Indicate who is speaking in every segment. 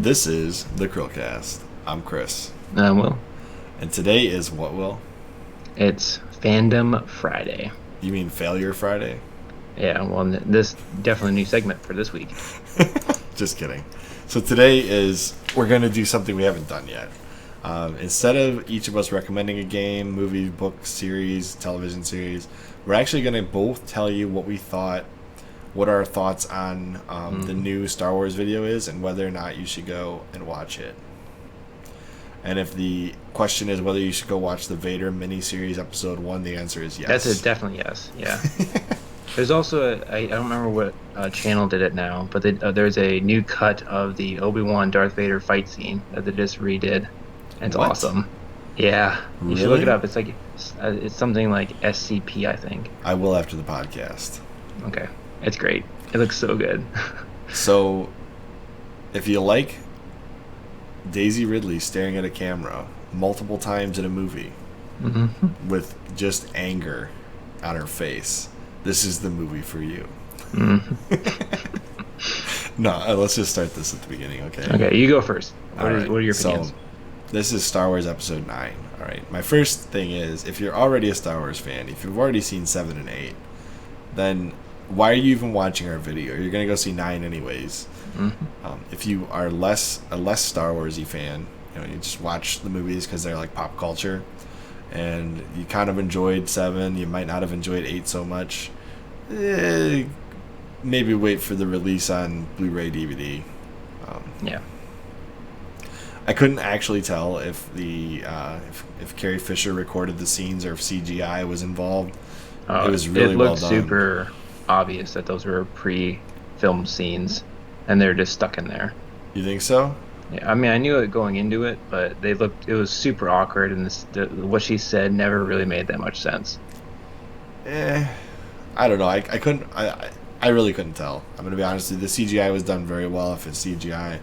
Speaker 1: This is the CHRILLCAST. I'm Chris.
Speaker 2: Well,
Speaker 1: And today is what, Will?
Speaker 2: it's Fandom Friday.
Speaker 1: You mean Failure Friday?
Speaker 2: Yeah, well, this definitely a new segment for this week.
Speaker 1: Just kidding. So today we're going to do something we haven't done yet. Instead of each of us recommending a game, movie, book, series, television series, we're actually going to both tell you what our thoughts on the new Star Wars video is and whether or not you should go and watch it. And if the question is whether you should go watch the Vader miniseries episode 1, the answer is yes.
Speaker 2: That's definitely yes. Yeah. There's also I don't remember what channel did it now, but there's a new cut of the Obi-Wan Darth Vader fight scene that they just redid. It's
Speaker 1: What?
Speaker 2: awesome. Yeah, you should look it up. It's like it's something like SCP, I think.
Speaker 1: I will after the podcast.
Speaker 2: Okay, it's great. It looks so good.
Speaker 1: So, if you like Daisy Ridley staring at a camera multiple times in a movie with just anger on her face, this is the movie for you. No, let's just start this at the beginning, okay?
Speaker 2: Okay, you go first. What
Speaker 1: All right,
Speaker 2: are your opinions?
Speaker 1: So, this is Star Wars Episode 9. All right. My first thing is, if you're already a Star Wars fan, if you've already seen 7 and 8, then why are you even watching our video? You're going to go see 9 anyways. If you are a less Star Warsy fan, you just watch the movies because they're like pop culture, and you kind of enjoyed 7, you might not have enjoyed 8 so much. Maybe wait for the release on Blu-ray DVD.
Speaker 2: Yeah.
Speaker 1: I couldn't actually tell if if Carrie Fisher recorded the scenes or if CGI was involved. It was really well done.
Speaker 2: It looked super obvious that those were pre-filmed scenes, and they're just stuck in there.
Speaker 1: You think so?
Speaker 2: Yeah, I mean, I knew it going into it, but it was super awkward, and what she said never really made that much sense.
Speaker 1: I don't know. I really couldn't tell. I'm going to be honest with you. The CGI was done very well. If it's CGI,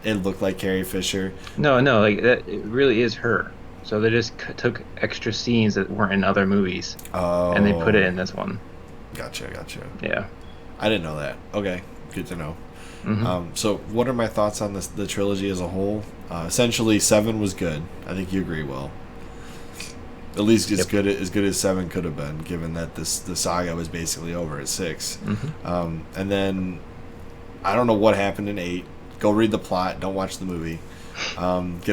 Speaker 1: it looked like Carrie Fisher.
Speaker 2: No, like that. It really is her. So they just took extra scenes that weren't in other movies, and they put it in this one.
Speaker 1: Gotcha.
Speaker 2: Yeah.
Speaker 1: I didn't know that. Okay, good to know. So what are my thoughts on the trilogy as a whole? Essentially, 7 was good. I think you agree, Will. At least as good as 7 could have been, given that the saga was basically over at 6. And then I don't know what happened in 8. Go read the plot. Don't watch the movie. Get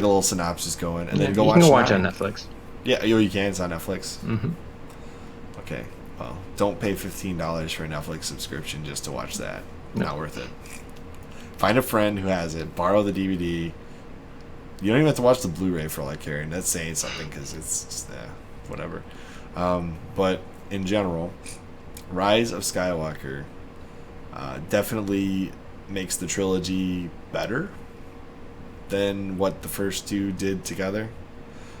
Speaker 1: a little synopsis going, and then go watch. You
Speaker 2: can watch on Netflix.
Speaker 1: Yeah, you can. It's on Netflix. Okay. Well, don't pay $15 for a Netflix subscription just to watch that.
Speaker 2: No.
Speaker 1: Not worth it. Find a friend who has it. Borrow the DVD. You don't even have to watch the Blu-ray for all I care, and that's saying something because it's just, whatever. But in general, Rise of Skywalker definitely makes the trilogy better than what the first two did together.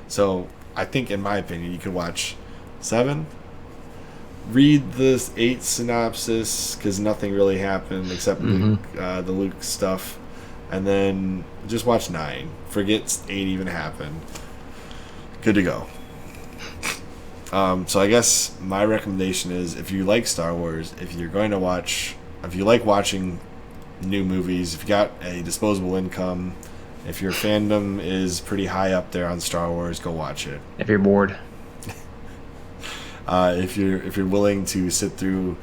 Speaker 1: So I think, in my opinion, you could watch 7, read the 8 synopsis because nothing really happened except the Luke stuff, and then just watch 9. Forget 8 even happened. Good to go. So I guess my recommendation is, if you like Star Wars, if you like watching new movies, if you got a disposable income, if your fandom is pretty high up there on Star Wars, go watch it.
Speaker 2: If you're bored.
Speaker 1: If you're willing to sit through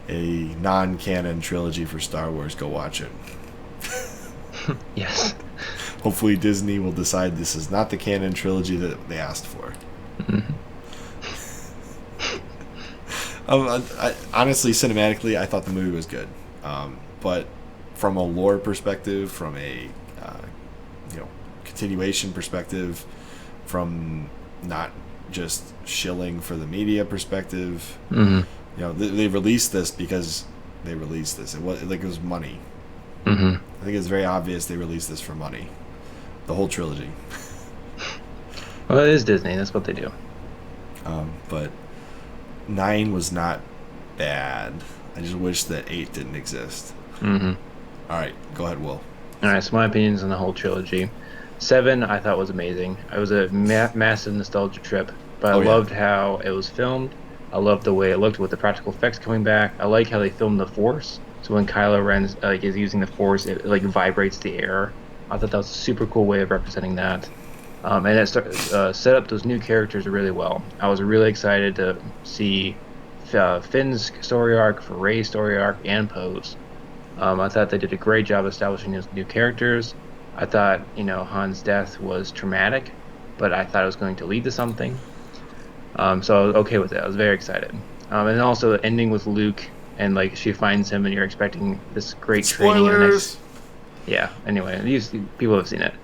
Speaker 1: a non-canon trilogy for Star Wars, go watch it.
Speaker 2: Yes.
Speaker 1: Hopefully Disney will decide this is not the canon trilogy that they asked for. Honestly, cinematically, I thought the movie was good. But from a lore perspective, from a continuation perspective, from not just shilling for the media perspective, they released this because they released this. It was money. I think it's very obvious they released this for money. The whole trilogy.
Speaker 2: Well, it is Disney. That's what they do.
Speaker 1: But 9 was not bad. I just wish that 8 didn't exist. All right, go ahead, Will.
Speaker 2: All right, so my opinions on the whole trilogy. 7, I thought was amazing. It was a massive nostalgia trip, but I loved how it was filmed. I loved the way it looked with the practical effects coming back. I like how they filmed the Force. So when Kylo Ren is using the Force, it like vibrates the air. I thought that was a super cool way of representing that. And set up those new characters really well. I was really excited to see Finn's story arc, for Rey's story arc, and Poe's. I thought they did a great job establishing those new characters. I thought, Han's death was traumatic, but I thought it was going to lead to something. So I was okay with it. I was very excited. And then also the ending with Luke, and like she finds him, and you're expecting this great training.
Speaker 1: Spoilers.
Speaker 2: Yeah. Anyway, these people have seen it.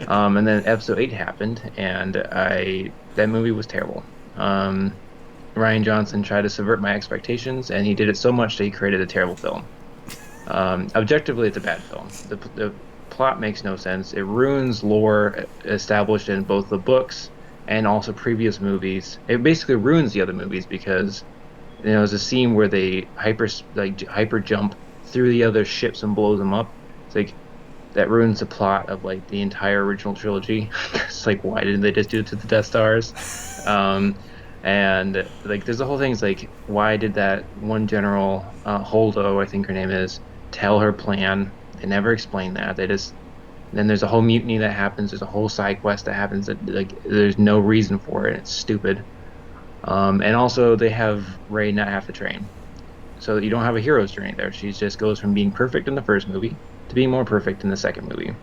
Speaker 2: And then Episode 8 happened, and that movie was terrible. Ryan Johnson tried to subvert my expectations, and he did it so much that he created a terrible film. Objectively, it's a bad film. The plot makes no sense. It ruins lore established in both the books and also previous movies. It basically ruins the other movies because there's a scene where they hyper jump through the other ships and blows them up. It's like that ruins the plot of like the entire original trilogy. It's like, why didn't they just do it to the Death Stars? And like there's the whole thing. It's like, why did that one general, Holdo, I think her name is, tell her plan? They never explain that. Then there's a whole mutiny that happens. There's a whole side quest that happens that like there's no reason for it. It's stupid. And also they have Rey not have to train, so you don't have a hero's journey there. She just goes from being perfect in the first movie to being more perfect in the second movie.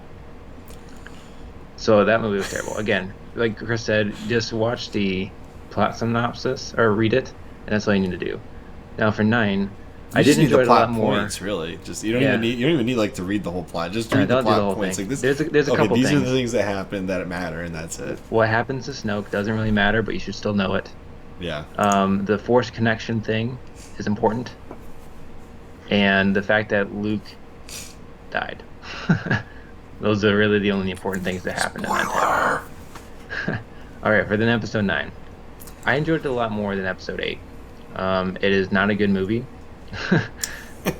Speaker 2: So that movie was terrible. Again, like Chris said, just watch the plot synopsis or read it, and that's all you need to do. Now for 9, I did enjoy it a lot more.
Speaker 1: Points, really. Just you don't even need like to read the whole plot. Just read the
Speaker 2: don't do the
Speaker 1: plot
Speaker 2: whole
Speaker 1: points.
Speaker 2: thing.
Speaker 1: Like this.
Speaker 2: There's a couple
Speaker 1: these
Speaker 2: things.
Speaker 1: are the things that happen that matter, and that's it.
Speaker 2: What happens to Snoke doesn't really matter, but you should still know it.
Speaker 1: Yeah.
Speaker 2: The Force connection thing is important, and the fact that Luke died. Those are really the only important things that happened in that time. All right, for then Episode 9, I enjoyed it a lot more than Episode 8. It is not a good movie.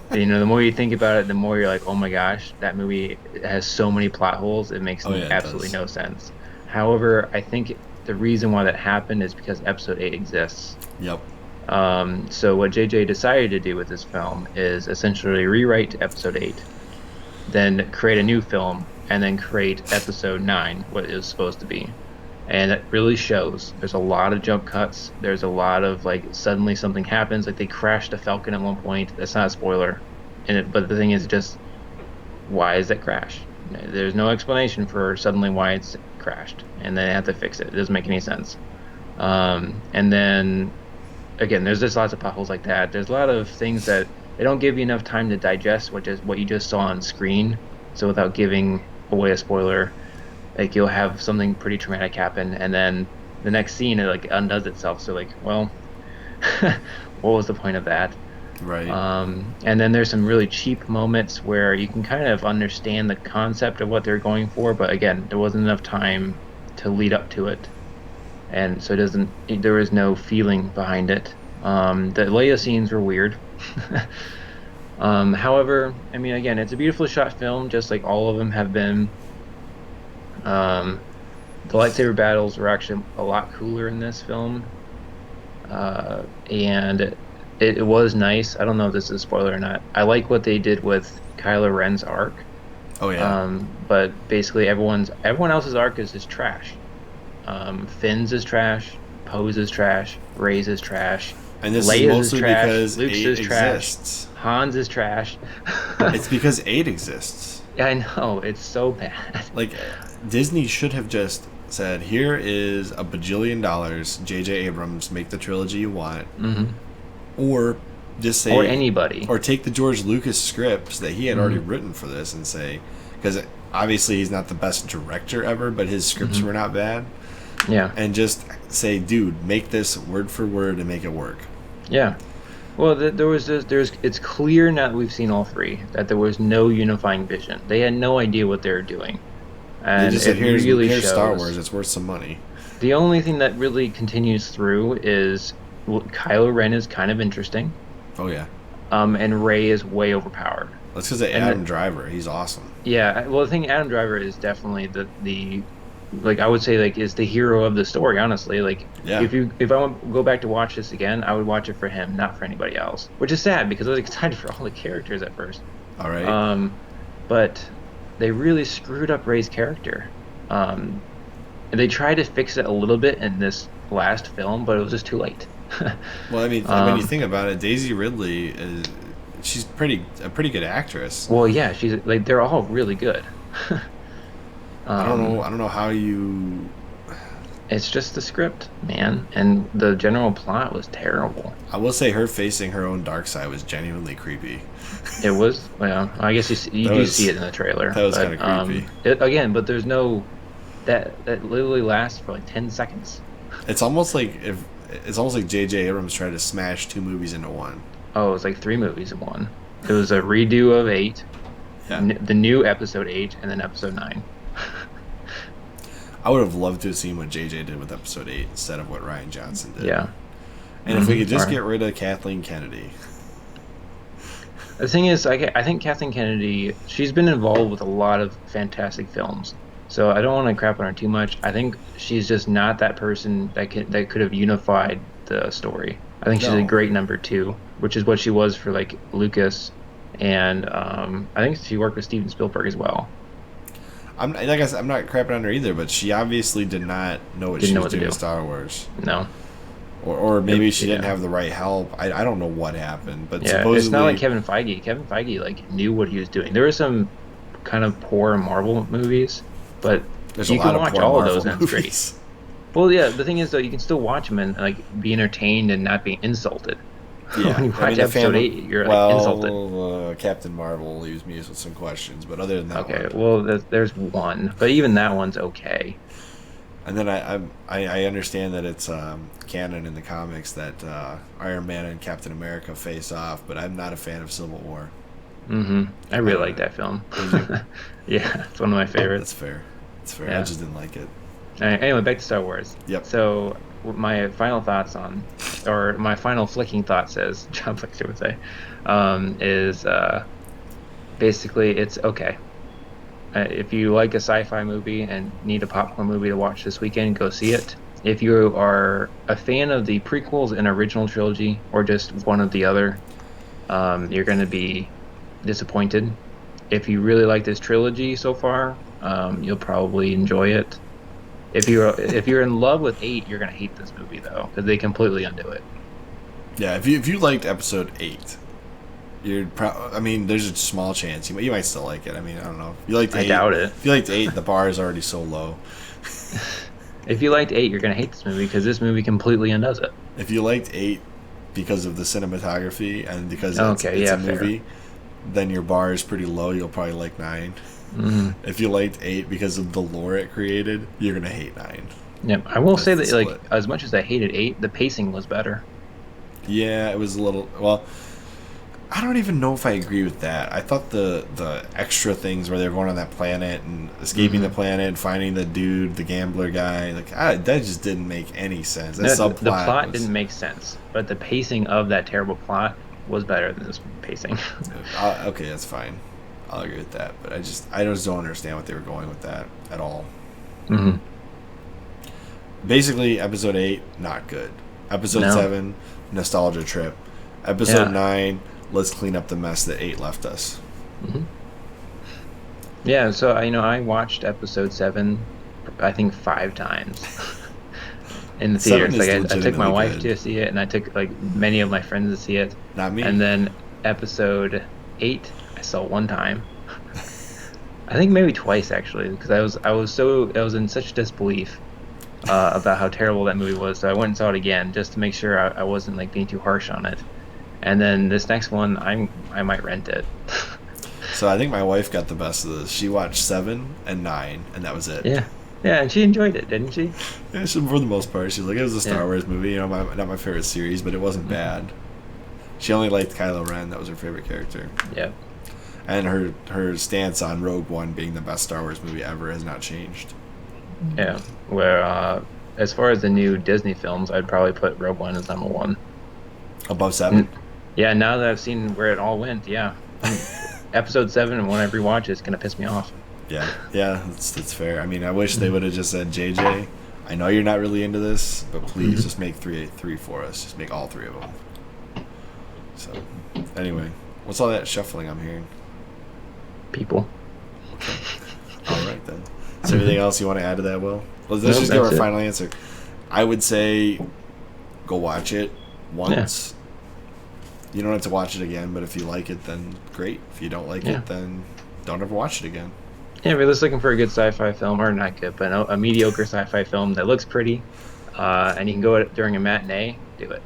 Speaker 2: The more you think about it, the more you're like, oh my gosh, that movie has so many plot holes. It makes absolutely no sense. However, I think the reason why that happened is because Episode 8 exists.
Speaker 1: Yep.
Speaker 2: So what JJ decided to do with this film is essentially rewrite Episode 8, then create a new film, and then create Episode 9, what it was supposed to be. And it really shows. There's a lot of jump cuts. There's a lot of like suddenly something happens. Like they crashed a Falcon at one point. That's not a spoiler. But the thing is just, why is it crash? There's no explanation for suddenly why it's crashed, and they have to fix it. It doesn't make any sense. And then again, there's just lots of potholes like that. There's a lot of things that they don't give you enough time to digest, which is what you just saw on screen. So without giving away a spoiler, like you'll have something pretty traumatic happen, and then the next scene it like undoes itself. So like, well, what was the point of that?
Speaker 1: Right.
Speaker 2: And then there's some really cheap moments where you can kind of understand the concept of what they're going for, but again, there wasn't enough time to lead up to it, and so there is no feeling behind it. The Leia scenes were weird. However, I mean, again, it's a beautifully shot film, just like all of them have been. The lightsaber battles were actually a lot cooler in this film, and it was nice. I don't know if this is a spoiler or not. I like what they did with Kylo Ren's arc.
Speaker 1: Oh yeah.
Speaker 2: But basically everyone else's arc is just trash. Finn's is trash. Poe's is trash. Rey's is trash.
Speaker 1: And this
Speaker 2: Leia's
Speaker 1: is mostly
Speaker 2: is trash.
Speaker 1: because
Speaker 2: Luke's
Speaker 1: 8
Speaker 2: is
Speaker 1: exists.
Speaker 2: trash. Han's is trash.
Speaker 1: It's because 8 exists.
Speaker 2: Yeah, I know. It's so bad.
Speaker 1: Like, Disney should have just said, here is a bajillion dollars, J.J. Abrams, make the trilogy you want.
Speaker 2: Mm-hmm.
Speaker 1: Or just say...
Speaker 2: Or anybody.
Speaker 1: Or take the George Lucas scripts that he had already written for this and say... Because obviously he's not the best director ever, but his scripts were not bad.
Speaker 2: Yeah.
Speaker 1: And just say, dude, make this word for word and make it work.
Speaker 2: Yeah. Well, it's clear now that we've seen all 3 that there was no unifying vision. They had no idea what they were doing. And
Speaker 1: they just said, here's
Speaker 2: shows.
Speaker 1: Star Wars, it's worth some money.
Speaker 2: The only thing that really continues through is Kylo Ren is kind of interesting.
Speaker 1: Oh, yeah.
Speaker 2: And Rey is way overpowered.
Speaker 1: That's because of Adam Driver. He's awesome.
Speaker 2: Yeah, well, the thing, Adam Driver is definitely the like I would say like is the hero of the story, honestly. Like
Speaker 1: Yeah.
Speaker 2: if I want to go back to watch this again, I would watch it for him, not for anybody else. Which is sad because I was excited for all the characters at first.
Speaker 1: All right.
Speaker 2: Um, but they really screwed up Ray's character. Um, and they tried to fix it a little bit in this last film, but it was just too late.
Speaker 1: Well, I mean, when you think about it, Daisy Ridley is she's a pretty good actress.
Speaker 2: Well, yeah, she's like they're all really good.
Speaker 1: I don't know how you.
Speaker 2: It's just the script, man, and the general plot was terrible.
Speaker 1: I will say her facing her own dark side was genuinely creepy.
Speaker 2: It was, well, I guess you do see it in the trailer.
Speaker 1: That was kind of creepy.
Speaker 2: Again, but there's no that literally lasts for like 10 seconds.
Speaker 1: It's almost like J.J. Abrams tried to smash two movies into one.
Speaker 2: Oh, it was like 3 movies in one. It was a redo of 8, the new episode 8, and then episode 9.
Speaker 1: I would have loved to have seen what J.J. did with episode 8 instead of what Rian Johnson did.
Speaker 2: Yeah.
Speaker 1: And if we could just get rid of Kathleen Kennedy.
Speaker 2: The thing is, I think Kathleen Kennedy, she's been involved with a lot of fantastic films. So I don't want to crap on her too much. I think she's just not that person that could have unified the story. I think she's a great number 2, which is what she was for like Lucas, and I think she worked with Steven Spielberg as well.
Speaker 1: Like I said, I'm not crapping on her either, but she obviously did not know what she was doing with Star Wars.
Speaker 2: No.
Speaker 1: Or maybe she didn't have the right help. I don't know what happened, but supposedly
Speaker 2: it's not like Kevin Feige. Kevin Feige like knew what he was doing. There were some kind of poor Marvel movies, but you can watch all of those and it's great. Well, yeah, the thing is though, you can still watch them and like be entertained and not be insulted.
Speaker 1: Yeah,
Speaker 2: when you watch episode 8, you're like insulted.
Speaker 1: Captain Marvel leaves me with some questions, but other than that,
Speaker 2: well, there's one, but even that one's okay.
Speaker 1: And then I understand that it's canon in the comics that Iron Man and Captain America face off, but I'm not a fan of Civil War.
Speaker 2: I really like that film. Yeah, it's one of my favorites.
Speaker 1: That's fair. It's fair.
Speaker 2: Yeah.
Speaker 1: I just didn't like it.
Speaker 2: Anyway, back to Star Wars.
Speaker 1: Yep.
Speaker 2: So my final thoughts or my final flicking thoughts, as John Flicker would say, is basically it's okay. If you like a sci-fi movie and need a popcorn movie to watch this weekend, go see it. If you are a fan of the prequels and original trilogy, or just one or the other, you're going to be disappointed. If you really like this trilogy so far, you'll probably enjoy it. If you're in love with 8, you're going to hate this movie though, because they completely undo it.
Speaker 1: Yeah, if you liked episode 8. I mean, there's a small chance you might still like it. I mean, I don't know. If you liked 8,
Speaker 2: I doubt it.
Speaker 1: If you liked 8, the bar is already so low.
Speaker 2: If you liked 8, you're gonna hate this movie because this movie completely undoes it.
Speaker 1: If you liked 8 because of the cinematography and because it's a movie, then your bar is pretty low. You'll probably like 9. If you liked 8 because of the lore it created, you're gonna hate 9.
Speaker 2: Yeah, I will say that like as much as I hated 8, the pacing was better.
Speaker 1: Yeah, it was a little well. I don't even know if I agree with that. I thought the extra things where they're going on that planet and escaping the planet, finding the dude, the gambler guy, that just didn't make any sense. That
Speaker 2: The plot didn't make sense, but the pacing of that terrible plot was better than this pacing.
Speaker 1: Okay, that's fine. I'll agree with that. But I just don't understand what they were going with that at all. Basically, episode 8, not good. Episode 7, nostalgia trip. Episode 9, let's clean up the mess that 8 left us.
Speaker 2: Yeah, so I watched episode 7, I think 5 times in the theaters. Like I took my wife to see it, and I took like many of my friends to see it.
Speaker 1: Not me.
Speaker 2: And then episode 8, I saw 1 time. I think maybe twice actually, because I was in such disbelief about how terrible that movie was. So I went and saw it again just to make sure I wasn't like being too harsh on it. And then this next one, I might rent it.
Speaker 1: So I think my wife got the best of this. She watched 7 and 9, and that was it.
Speaker 2: Yeah, and she enjoyed it, didn't she?
Speaker 1: Yeah, for the most part. She's like, it was a Star Wars movie, not my favorite series, but it wasn't bad. She only liked Kylo Ren. That was her favorite character.
Speaker 2: Yeah.
Speaker 1: And her stance on Rogue One being the best Star Wars movie ever has not changed.
Speaker 2: Yeah, where as far as the new Disney films, I'd probably put Rogue One as number 1.
Speaker 1: Above 7?
Speaker 2: Yeah, now that I've seen where it all went, yeah. Episode 7 and when I rewatch it, it's going to piss me off.
Speaker 1: Yeah, that's fair. I mean, I wish they would have just said, JJ, I know you're not really into this, but please just make three for us. Just make all three of them. So, anyway, what's all that shuffling I'm hearing?
Speaker 2: People.
Speaker 1: Okay. All right, then. Is there anything else you want to add to that, Will? Let's just give our final answer. I would say go watch it once. Yeah. You don't have to watch it again, but if you like it, then great. If you don't like it, then don't ever watch it again.
Speaker 2: Yeah, if you're just looking for a good sci-fi film, or not good, but a mediocre sci-fi film that looks pretty, and you can go during a matinee, do it.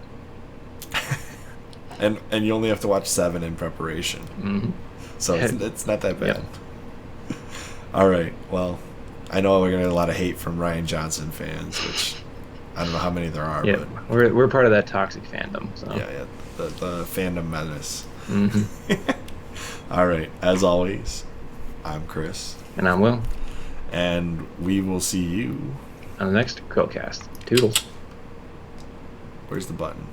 Speaker 1: And you only have to watch 7 in preparation. Mm-hmm. So it's not that bad. Yep. All right. Well, I know we're going to get a lot of hate from Rian Johnson fans, which I don't know how many there are.
Speaker 2: Yeah, but we're part of that toxic fandom. So.
Speaker 1: Yeah, the fandom menace.
Speaker 2: Mm-hmm.
Speaker 1: All right. As always, I'm Chris.
Speaker 2: And I'm Will.
Speaker 1: And we will see you
Speaker 2: on the next CHRILLCAST. Toodles.
Speaker 1: Where's the button?